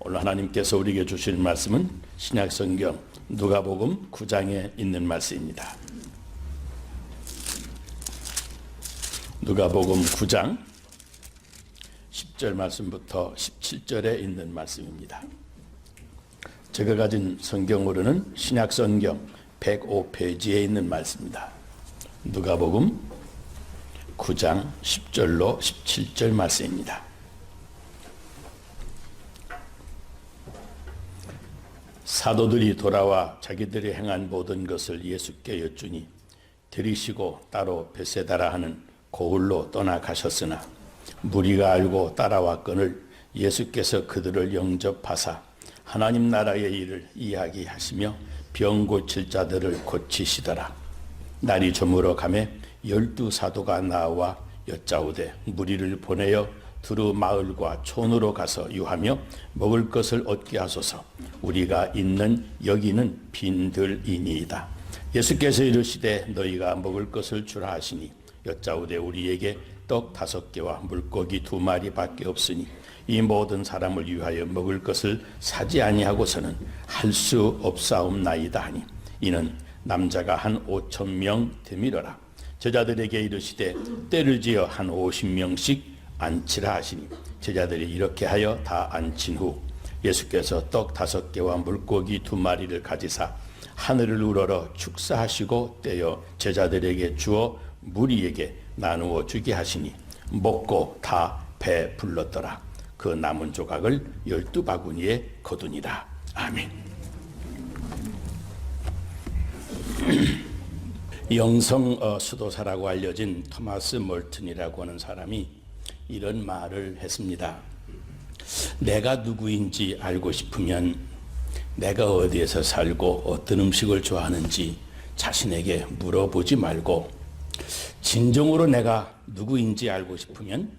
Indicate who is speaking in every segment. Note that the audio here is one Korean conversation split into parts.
Speaker 1: 오늘 하나님께서 우리에게 주실 말씀은 신약성경 누가복음 9장에 있는 말씀입니다. 누가복음 9장 10절 말씀부터 17절에 있는 말씀입니다. 제가 가진 성경으로는 신약성경 105페이지에 있는 말씀입니다. 누가복음 9장 10절로 17절 말씀입니다. 사도들이 돌아와 자기들이 행한 모든 것을 예수께 여쭈니 들이시고 따로 베세다라 하는 고을로 떠나가셨으나 무리가 알고 따라왔거늘 예수께서 그들을 영접하사 하나님 나라의 일을 이야기하시며 병 고칠 자들을 고치시더라. 날이 저물어 가매 12사도가 나와 여짜오되 무리를 보내어 두루 마을과 촌으로 가서 유하며 먹을 것을 얻게 하소서. 우리가 있는 여기는 빈들이니이다. 예수께서 이르시되 너희가 먹을 것을 주라 하시니 여짜오되 우리에게 떡 5개와 물고기 2마리밖에 없으니 이 모든 사람을 위하여 먹을 것을 사지 아니하고서는 할 수 없사옵나이다 하니 이는 남자가 한 5,000명 되밀어라. 제자들에게 이르시되 때를 지어 한 50명씩 앉히라 하시니 제자들이 이렇게 하여 다 앉힌 후 예수께서 떡 5개와 물고기 2마리를 가지사 하늘을 우러러 축사하시고 떼어 제자들에게 주어 무리에게 나누어 주게 하시니 먹고 다 배불렀더라. 그 남은 조각을 12바구니에 거두니라. 아멘. 영성 수도사라고 알려진 토마스 멀튼이라고 하는 사람이 이런 말을 했습니다. 내가 누구인지 알고 싶으면 내가 어디에서 살고 어떤 음식을 좋아하는지 자신에게 물어보지 말고 진정으로 내가 누구인지 알고 싶으면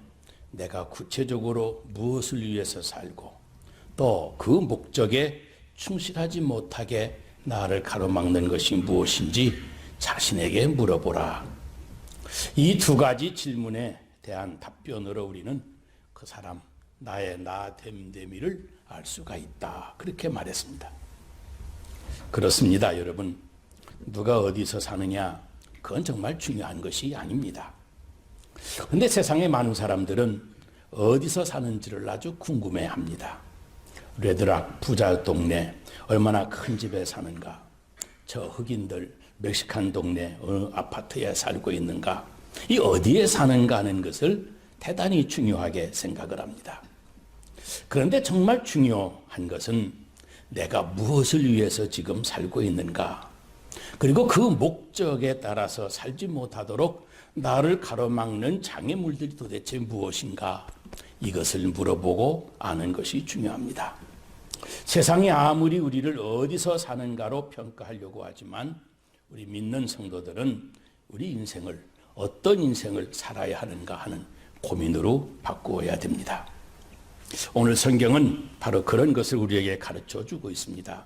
Speaker 1: 내가 구체적으로 무엇을 위해서 살고 또 그 목적에 충실하지 못하게 나를 가로막는 것이 무엇인지 자신에게 물어보라. 이 2가지 질문에 대한 답변으로 우리는 그 사람 나의 나됨됨이를 알 수가 있다. 그렇게 말했습니다. 그렇습니다, 여러분. 누가 어디서 사느냐 그건 정말 중요한 것이 아닙니다. 그런데 세상의 많은 사람들은 어디서 사는지를 아주 궁금해합니다. 레드락 부자 동네 얼마나 큰 집에 사는가, 저 흑인들 멕시칸 동네 어느 아파트에 살고 있는가, 이 어디에 사는가 하는 것을 대단히 중요하게 생각을 합니다. 그런데 정말 중요한 것은 내가 무엇을 위해서 지금 살고 있는가, 그리고 그 목적에 따라서 살지 못하도록 나를 가로막는 장애물들이 도대체 무엇인가, 이것을 물어보고 아는 것이 중요합니다. 세상이 아무리 우리를 어디서 사는가로 평가하려고 하지만 우리 믿는 성도들은 우리 인생을 어떤 인생을 살아야 하는가 하는 고민으로 바꾸어야 됩니다. 오늘 성경은 바로 그런 것을 우리에게 가르쳐 주고 있습니다.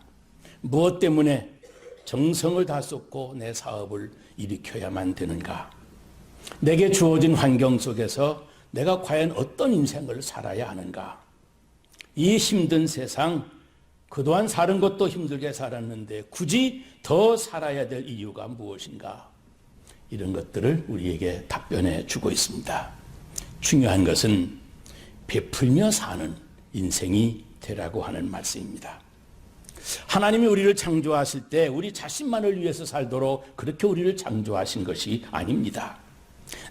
Speaker 1: 무엇 때문에 정성을 다 쏟고 내 사업을 일으켜야만 되는가? 내게 주어진 환경 속에서 내가 과연 어떤 인생을 살아야 하는가? 이 힘든 세상, 그동안 사는 것도 힘들게 살았는데 굳이 더 살아야 될 이유가 무엇인가? 이런 것들을 우리에게 답변해 주고 있습니다. 중요한 것은 베풀며 사는 인생이 되라고 하는 말씀입니다. 하나님이 우리를 창조하실 때 우리 자신만을 위해서 살도록 그렇게 우리를 창조하신 것이 아닙니다.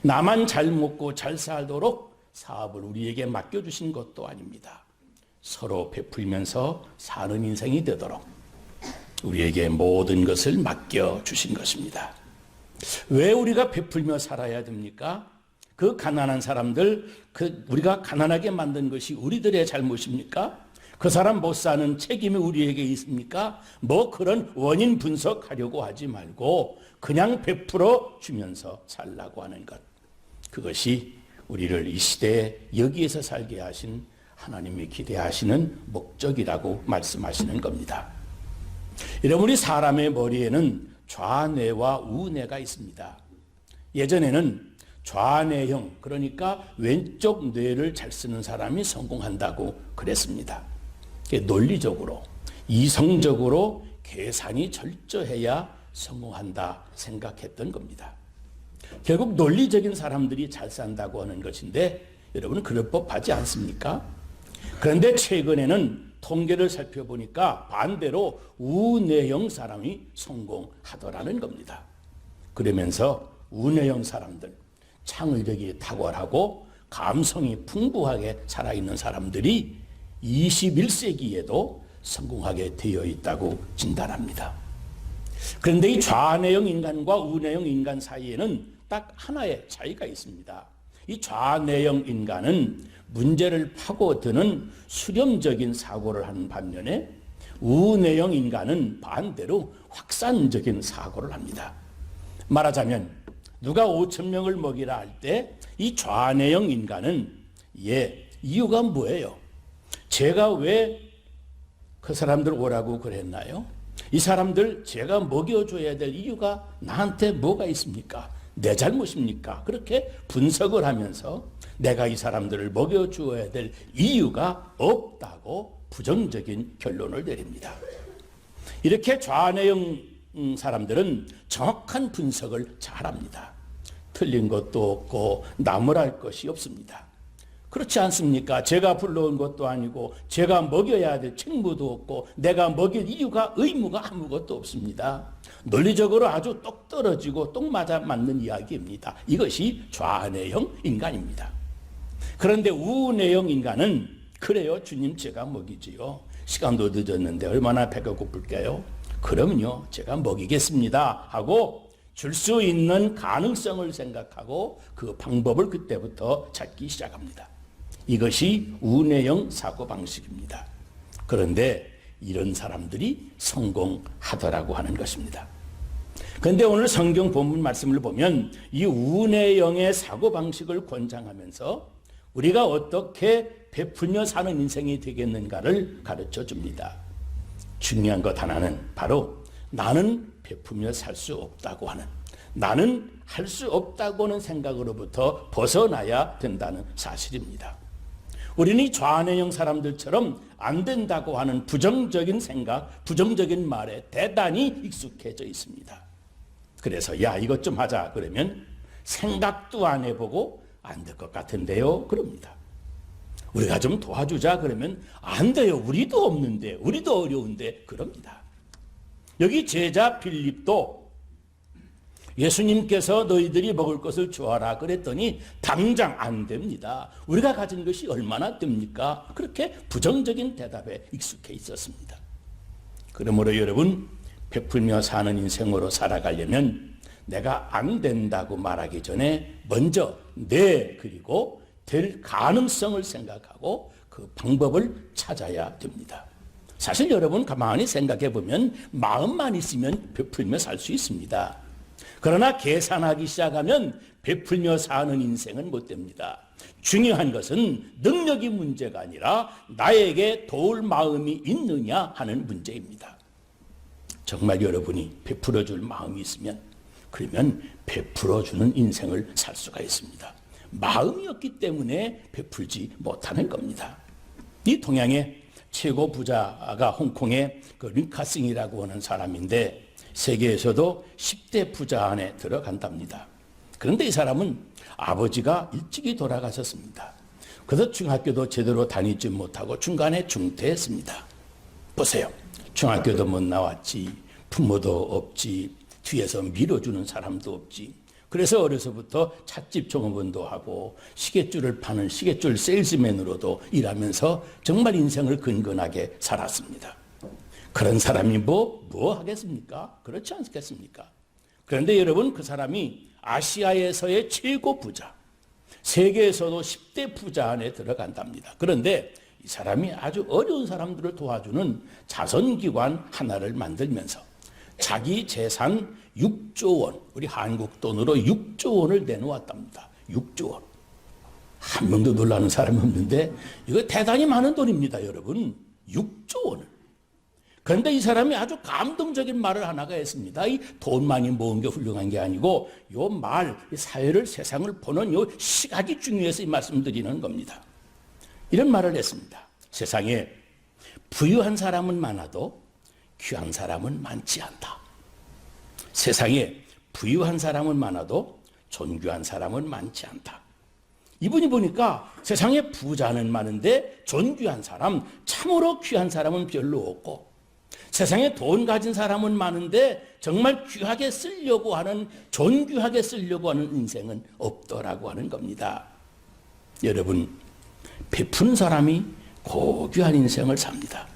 Speaker 1: 나만 잘 먹고 잘 살도록 사업을 우리에게 맡겨주신 것도 아닙니다. 서로 베풀면서 사는 인생이 되도록 우리에게 모든 것을 맡겨주신 것입니다. 왜 우리가 베풀며 살아야 됩니까? 그 가난한 사람들, 우리가 가난하게 만든 것이 우리들의 잘못입니까? 그 사람 못 사는 책임이 우리에게 있습니까? 뭐 그런 원인 분석하려고 하지 말고 그냥 베풀어 주면서 살라고 하는 것. 그것이 우리를 이 시대에 여기에서 살게 하신 하나님이 기대하시는 목적이라고 말씀하시는 겁니다. 여러분, 우리 사람의 머리에는 좌뇌와 우뇌가 있습니다. 예전에는 좌뇌형, 그러니까 왼쪽 뇌를 잘 쓰는 사람이 성공한다고 그랬습니다. 논리적으로, 이성적으로 계산이 철저해야 성공한다 생각했던 겁니다. 결국 논리적인 사람들이 잘 산다고 하는 것인데 여러분 그럴 법하지 않습니까? 그런데 최근에는 통계를 살펴보니까 반대로 우뇌형 사람이 성공하더라는 겁니다. 그러면서 우뇌형 사람들, 창의력이 탁월하고 감성이 풍부하게 살아있는 사람들이 21세기에도 성공하게 되어 있다고 진단합니다. 그런데 이 좌뇌형 인간과 우뇌형 인간 사이에는 딱 하나의 차이가 있습니다. 이 좌뇌형 인간은 문제를 파고드는 수렴적인 사고를 하는 반면에 우뇌형 인간은 반대로 확산적인 사고를 합니다. 말하자면 누가 5,000명을 먹이라 할 때 이 좌뇌형 인간은 이유가 뭐예요? 제가 왜 그 사람들 오라고 그랬나요? 이 사람들 제가 먹여줘야 될 이유가 나한테 뭐가 있습니까? 내 잘못입니까? 그렇게 분석을 하면서 내가 이 사람들을 먹여주어야 될 이유가 없다고 부정적인 결론을 내립니다. 이렇게 좌뇌형 사람들은 정확한 분석을 잘합니다. 틀린 것도 없고 나무랄 것이 없습니다. 그렇지 않습니까? 제가 불러온 것도 아니고 제가 먹여야 될 책무도 없고 내가 먹일 이유가 의무가 아무것도 없습니다. 논리적으로 아주 똑 떨어지고 똑 맞아 맞는 이야기입니다. 이것이 좌뇌형 인간입니다. 그런데 우뇌형 인간은 그래요, 주님 제가 먹이지요. 시간도 늦었는데 얼마나 배가 고플게요? 그럼요, 제가 먹이겠습니다 하고 줄 수 있는 가능성을 생각하고 그 방법을 그때부터 찾기 시작합니다. 이것이 우뇌형 사고방식입니다. 그런데 이런 사람들이 성공하더라고 하는 것입니다. 그런데 오늘 성경 본문 말씀을 보면 이 우뇌형의 사고방식을 권장하면서 우리가 어떻게 베풀며 사는 인생이 되겠는가를 가르쳐 줍니다. 중요한 것 하나는 바로 나는 베풀며 살 수 없다고 하는, 나는 할 수 없다고 하는 생각으로부터 벗어나야 된다는 사실입니다. 우리는 이 좌뇌형 사람들처럼 안 된다고 하는 부정적인 생각, 부정적인 말에 대단히 익숙해져 있습니다. 그래서 야 이것 좀 하자 그러면 생각도 안 해보고 안 될 것 같은데요 그럽니다. 우리가 좀 도와주자 그러면 안 돼요, 우리도 없는데, 우리도 어려운데 그럽니다. 여기 제자 빌립도 예수님께서 너희들이 먹을 것을 주어라 그랬더니 당장 안 됩니다. 우리가 가진 것이 얼마나 됩니까? 그렇게 부정적인 대답에 익숙해 있었습니다. 그러므로 여러분, 베풀며 사는 인생으로 살아가려면 내가 안 된다고 말하기 전에 먼저 그리고 될 가능성을 생각하고 그 방법을 찾아야 됩니다. 사실 여러분 가만히 생각해 보면 마음만 있으면 베풀며 살 수 있습니다. 그러나 계산하기 시작하면 베풀며 사는 인생은 못 됩니다. 중요한 것은 능력이 문제가 아니라 나에게 도울 마음이 있느냐 하는 문제입니다. 정말 여러분이 베풀어 줄 마음이 있으면 그러면 베풀어 주는 인생을 살 수가 있습니다. 마음이 없기 때문에 베풀지 못하는 겁니다. 이 동양의 최고 부자가 홍콩의 그 링카싱이라고 하는 사람인데 세계에서도 10대 부자 안에 들어간답니다. 그런데 이 사람은 아버지가 일찍이 돌아가셨습니다. 그래서 중학교도 제대로 다니지 못하고 중간에 중퇴했습니다. 보세요. 중학교도 못 나왔지, 부모도 없지, 뒤에서 밀어주는 사람도 없지. 그래서 어려서부터 찻집 종업원도 하고 시계줄을 파는 시계줄 세일즈맨으로도 일하면서 정말 인생을 근근하게 살았습니다. 그런 사람이 뭐 하겠습니까? 그렇지 않겠습니까? 그런데 여러분, 그 사람이 아시아에서의 최고 부자, 세계에서도 10대 부자 안에 들어간답니다. 그런데 이 사람이 아주 어려운 사람들을 도와주는 자선기관 하나를 만들면서 자기 재산 6조 원, 우리 한국 돈으로 6조 원을 내놓았답니다. 6조 원. 한 명도 놀라는 사람이 없는데 이거 대단히 많은 돈입니다, 여러분. 6조 원을. 그런데 이 사람이 아주 감동적인 말을 하나가 했습니다. 이 돈 많이 모은 게 훌륭한 게 아니고 요 말, 사회를, 세상을 보는 요 시각이 중요해서 이 말씀드리는 겁니다. 이런 말을 했습니다. 세상에 부유한 사람은 많아도 귀한 사람은 많지 않다. 세상에 부유한 사람은 많아도 존귀한 사람은 많지 않다. 이분이 보니까 세상에 부자는 많은데 존귀한 사람, 참으로 귀한 사람은 별로 없고, 세상에 돈 가진 사람은 많은데 정말 귀하게 쓰려고 하는, 존귀하게 쓰려고 하는 인생은 없더라고 하는 겁니다. 여러분, 베푸는 사람이 고귀한 인생을 삽니다.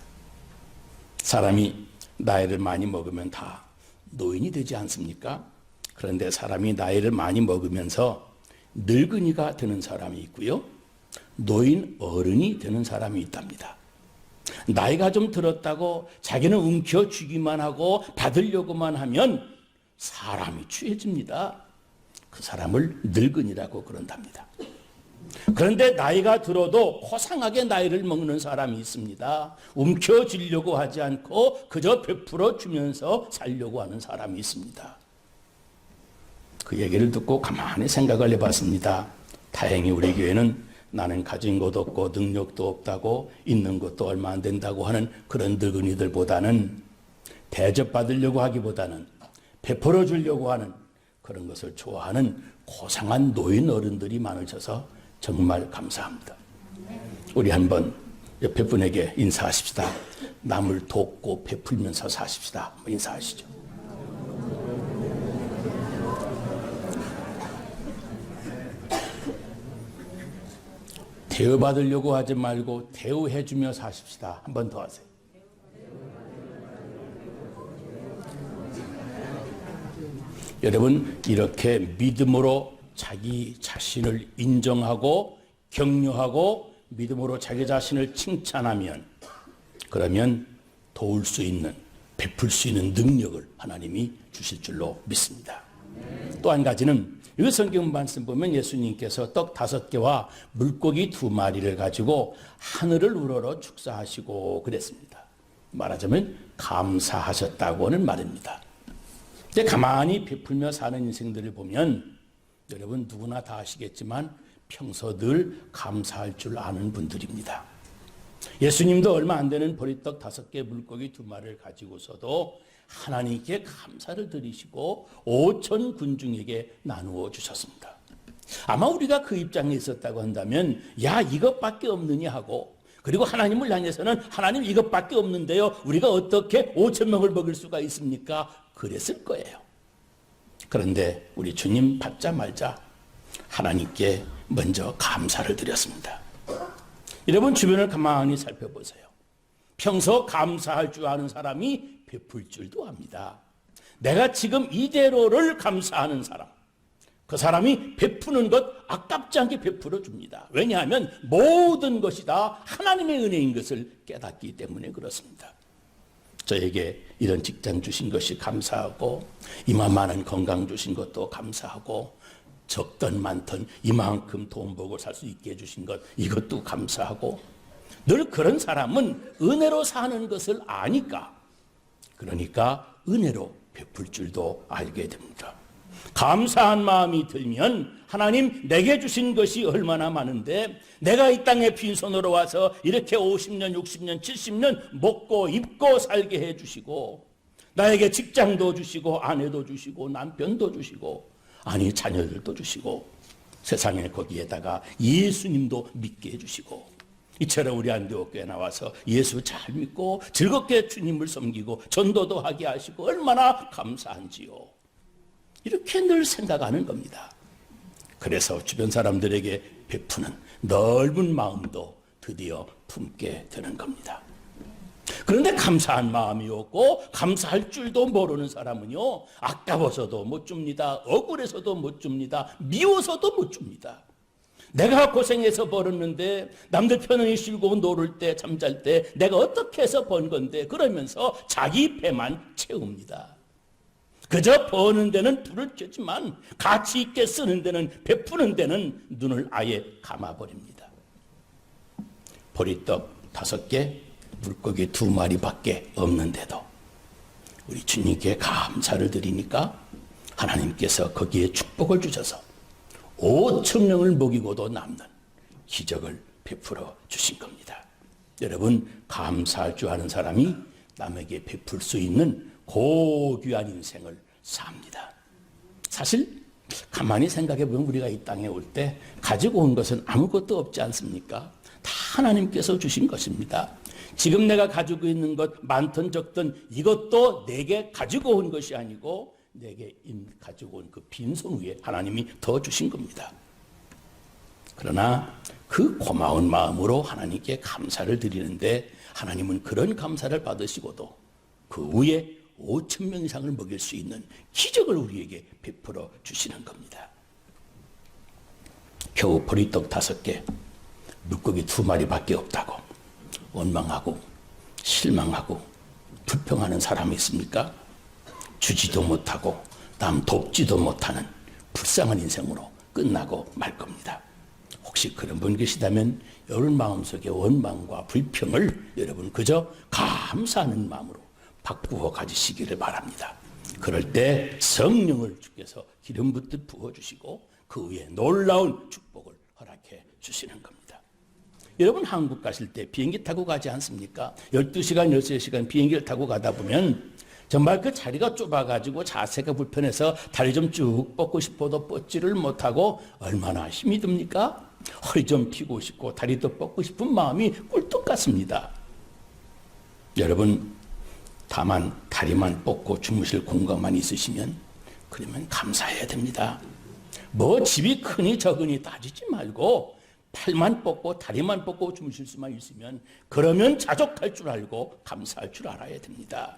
Speaker 1: 사람이 나이를 많이 먹으면 다 노인이 되지 않습니까? 그런데 사람이 나이를 많이 먹으면서 늙은이가 되는 사람이 있고요, 노인 어른이 되는 사람이 있답니다. 나이가 좀 들었다고 자기는 움켜쥐기만 하고 받으려고만 하면 사람이 취해집니다. 그 사람을 늙은이라고 그런답니다. 그런데 나이가 들어도 고상하게 나이를 먹는 사람이 있습니다. 움켜쥐려고 하지 않고 그저 베풀어 주면서 살려고 하는 사람이 있습니다. 그 얘기를 듣고 가만히 생각을 해봤습니다. 다행히 우리 교회는 나는 가진 것도 없고 능력도 없다고, 있는 것도 얼마 안 된다고 하는 그런 늙은이들보다는, 대접받으려고 하기보다는 베풀어 주려고 하는 그런 것을 좋아하는 고상한 노인 어른들이 많으셔서 정말 감사합니다. 우리 한번 옆에 분에게 인사하십시다. 남을 돕고 베풀면서 사십시다. 인사하시죠. 대우받으려고 하지 말고 대우해주며 사십시다. 한 번 더 하세요. 여러분, 이렇게 믿음으로 자기 자신을 인정하고 격려하고 믿음으로 자기 자신을 칭찬하면, 그러면 도울 수 있는, 베풀 수 있는 능력을 하나님이 주실 줄로 믿습니다. 또 한 가지는, 이 성경 말씀 보면 예수님께서 떡 5개와 물고기 2마리를 가지고 하늘을 우러러 축사하시고 그랬습니다. 말하자면 감사하셨다고 하는 말입니다. 근데 가만히 베풀며 사는 인생들을 보면 여러분 누구나 다 아시겠지만 평소 늘 감사할 줄 아는 분들입니다. 예수님도 얼마 안 되는 보리떡 5개, 물고기 2마리를 가지고서도 하나님께 감사를 드리시고 5천 군중에게 나누어 주셨습니다. 아마 우리가 그 입장에 있었다고 한다면, 야, 이것밖에 없느냐 하고, 그리고 하나님을 향해서는 하나님 이것밖에 없는데요, 우리가 어떻게 5천 명을 먹일 수가 있습니까? 그랬을 거예요. 그런데 우리 주님 받자마자 하나님께 먼저 감사를 드렸습니다. 여러분 주변을 가만히 살펴보세요. 평소 감사할 줄 아는 사람이 베풀 줄도 압니다. 내가 지금 이대로를 감사하는 사람, 그 사람이 베푸는 것 아깝지 않게 베풀어 줍니다. 왜냐하면 모든 것이 다 하나님의 은혜인 것을 깨닫기 때문에 그렇습니다. 저에게 이런 직장 주신 것이 감사하고, 이만한 건강 주신 것도 감사하고, 적던 많던 이만큼 돈 벌고 살 수 있게 해주신 것, 이것도 감사하고, 늘 그런 사람은 은혜로 사는 것을 아니까, 그러니까 은혜로 베풀 줄도 알게 됩니다. 감사한 마음이 들면 하나님 내게 주신 것이 얼마나 많은데, 내가 이 땅에 빈손으로 와서 이렇게 50년, 60년, 70년 먹고 입고 살게 해주시고, 나에게 직장도 주시고 아내도 주시고 남편도 주시고, 아니 자녀들도 주시고, 세상에 거기에다가 예수님도 믿게 해주시고, 이처럼 우리 안디옥교에 나와서 예수 잘 믿고 즐겁게 주님을 섬기고 전도도 하게 하시고 얼마나 감사한지요. 이렇게 늘 생각하는 겁니다. 그래서 주변 사람들에게 베푸는 넓은 마음도 드디어 품게 되는 겁니다. 그런데 감사한 마음이 없고 감사할 줄도 모르는 사람은요, 아까워서도 못 줍니다. 억울해서도 못 줍니다. 미워서도 못 줍니다. 내가 고생해서 벌었는데 남들 편히 쉬고 놀을 때, 잠잘 때 내가 어떻게 해서 번 건데, 그러면서 자기 배만 채웁니다. 그저 버는 데는 불을 쬐지만 가치 있게 쓰는 데는, 베푸는 데는 눈을 아예 감아버립니다. 보리떡 5개, 물고기 2마리밖에 없는데도 우리 주님께 감사를 드리니까 하나님께서 거기에 축복을 주셔서 5천 명을 먹이고도 남는 기적을 베풀어 주신 겁니다. 여러분, 감사할 줄 아는 사람이 남에게 베풀 수 있는 고귀한 인생을 삽니다. 사실 가만히 생각해 보면 우리가 이 땅에 올 때 가지고 온 것은 아무것도 없지 않습니까? 다 하나님께서 주신 것입니다. 지금 내가 가지고 있는 것 많든 적든 이것도 내게 가지고 온 것이 아니고 내게 가지고 온 그 빈손 위에 하나님이 더 주신 겁니다. 그러나 그 고마운 마음으로 하나님께 감사를 드리는데 하나님은 그런 감사를 받으시고도 그 위에 5천 명 이상을 먹일 수 있는 기적을 우리에게 베풀어 주시는 겁니다. 겨우 보리떡 5개, 물고기 2마리밖에 없다고 원망하고 실망하고 불평하는 사람이 있습니까? 주지도 못하고 남 돕지도 못하는 불쌍한 인생으로 끝나고 말 겁니다. 혹시 그런 분 계시다면 여러분 마음속의 원망과 불평을 여러분 그저 감사하는 마음으로 바꾸어 가지시기를 바랍니다. 그럴 때 성령을 주께서 기름 붓듯 부어주시고 그 위에 놀라운 축복을 허락해 주시는 겁니다. 여러분 한국 가실 때 비행기 타고 가지 않습니까? 12시간, 13시간 비행기를 타고 가다 보면 정말 그 자리가 좁아가지고 자세가 불편해서 다리 좀 쭉 뻗고 싶어도 뻗지를 못하고 얼마나 힘이 듭니까? 허리 좀 펴고 싶고 다리도 뻗고 싶은 마음이 꿀떡 같습니다. 여러분 다만 다리만 뻗고 주무실 공간만 있으시면 그러면 감사해야 됩니다. 뭐 집이 크니 적으니 따지지 말고 팔만 뻗고 다리만 뻗고 주무실 수만 있으면 그러면 자족할 줄 알고 감사할 줄 알아야 됩니다.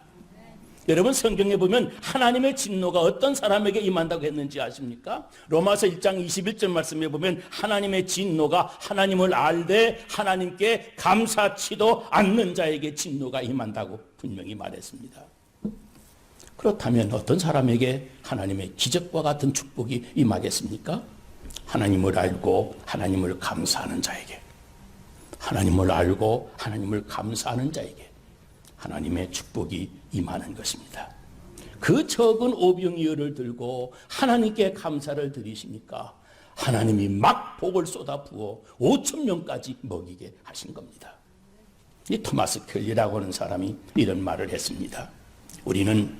Speaker 1: 여러분 성경에 보면 하나님의 진노가 어떤 사람에게 임한다고 했는지 아십니까? 로마서 1장 21절 말씀에 보면 하나님의 진노가 하나님을 알되 하나님께 감사치도 않는 자에게 진노가 임한다고 분명히 말했습니다. 그렇다면 어떤 사람에게 하나님의 기적과 같은 축복이 임하겠습니까? 하나님을 알고 하나님을 감사하는 자에게, 하나님을 알고 하나님을 감사하는 자에게 하나님의 축복이 임하는 것입니다. 그 적은 오병이어를 들고 하나님께 감사를 드리시니까 하나님이 막 복을 쏟아 부어 5천 명까지 먹이게 하신 겁니다. 이 토마스 켈리라고 하는 사람이 이런 말을 했습니다. 우리는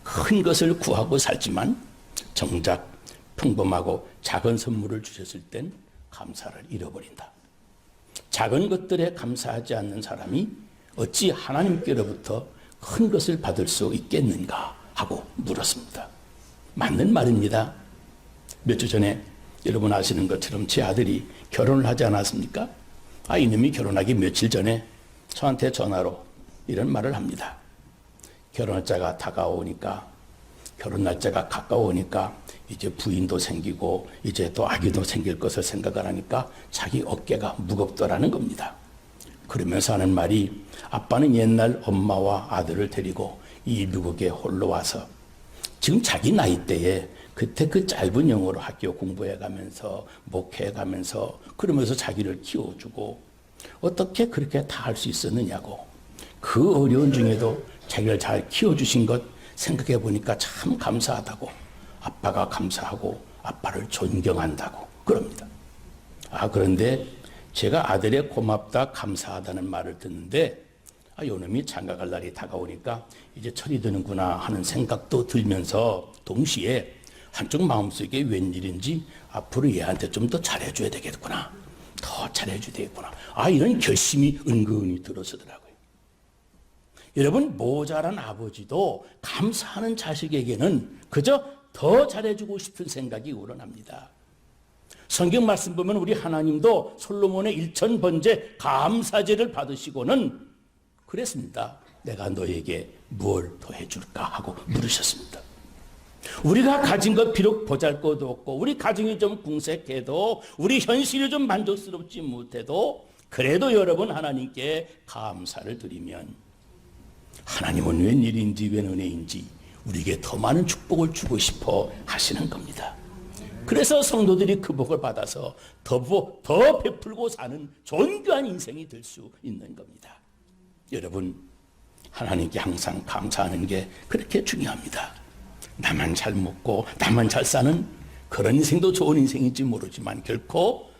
Speaker 1: 큰 것을 구하고 살지만 정작 평범하고 작은 선물을 주셨을 땐 감사를 잃어버린다. 작은 것들에 감사하지 않는 사람이 어찌 하나님께로부터 큰 것을 받을 수 있겠는가 하고 물었습니다. 맞는 말입니다. 몇 주 전에 여러분 아시는 것처럼 제 아들이 결혼을 하지 않았습니까? 이놈이 결혼하기 며칠 전에 저한테 전화로 이런 말을 합니다. 결혼 날짜가 다가오니까, 결혼 날짜가 가까우니까 이제 부인도 생기고 이제 또 아기도 생길 것을 생각을 하니까 자기 어깨가 무겁더라는 겁니다. 그러면서 하는 말이 아빠는 옛날 엄마와 아들을 데리고 이 미국에 홀로 와서 지금 자기 나이대에 그때 그 짧은 영어로 학교 공부해가면서 목회해가면서 그러면서 자기를 키워주고 어떻게 그렇게 다 할 수 있었느냐고, 그 어려운 중에도 자기를 잘 키워주신 것 생각해 보니까 참 감사하다고, 아빠가 감사하고 아빠를 존경한다고 그럽니다. 그런데 제가 아들의 고맙다 감사하다는 말을 듣는데 요놈이 장가갈 날이 다가오니까 이제 철이 드는구나 하는 생각도 들면서 동시에 한쪽 마음속에 웬일인지 앞으로 얘한테 좀 더 잘해줘야 되겠구나, 더 잘해줘야 되겠구나, 이런 결심이 은근히 들어서더라고요. 여러분 모자란 아버지도 감사하는 자식에게는 그저 더 잘해주고 싶은 생각이 우러납니다. 성경 말씀 보면 우리 하나님도 솔로몬의 1000번째 감사제를 받으시고는 그랬습니다. 내가 너에게 뭘 더 해줄까 하고 물으셨습니다. 우리가 가진 것 비록 보잘것도 없고 우리 가정이 좀 궁색해도 우리 현실이 좀 만족스럽지 못해도 그래도 여러분 하나님께 감사를 드리면 하나님은 웬일인지 웬 은혜인지 우리에게 더 많은 축복을 주고 싶어 하시는 겁니다. 그래서 성도들이 그 복을 받아서 더 베풀고 사는 존귀한 인생이 될 수 있는 겁니다. 여러분 하나님께 항상 감사하는 게 그렇게 중요합니다. 나만 잘 먹고 나만 잘 사는 그런 인생도 좋은 인생인지 모르지만 결코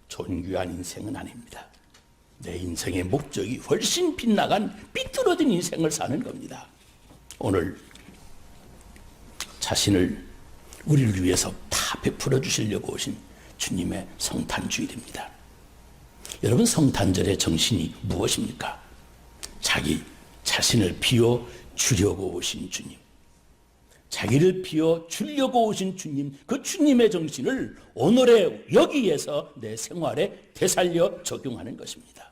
Speaker 1: 존귀한 인생은 아닙니다. 내 인생의 목적이 훨씬 빗나간 삐뚤어진 인생을 사는 겁니다. 오늘 자신을 우리를 위해서 다 베풀어 주시려고 오신 주님의 성탄주일입니다. 여러분, 성탄절의 정신이 무엇입니까? 자기 자신을 비워 주려고 오신 주님, 자기를 비워 주려고 오신 주님, 그 주님의 정신을 오늘의 여기에서 내 생활에 되살려 적용하는 것입니다.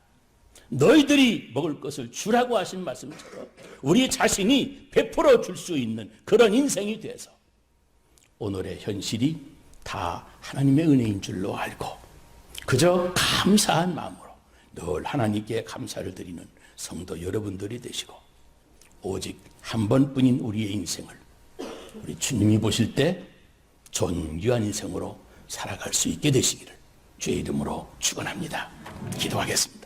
Speaker 1: 너희들이 먹을 것을 주라고 하신 말씀처럼 우리 자신이 베풀어 줄 수 있는 그런 인생이 돼서 오늘의 현실이 다 하나님의 은혜인 줄로 알고 그저 감사한 마음으로 늘 하나님께 감사를 드리는 성도 여러분들이 되시고, 오직 한 번뿐인 우리의 인생을 우리 주님이 보실 때 존귀한 인생으로 살아갈 수 있게 되시기를 주의 이름으로 축원합니다. 기도하겠습니다.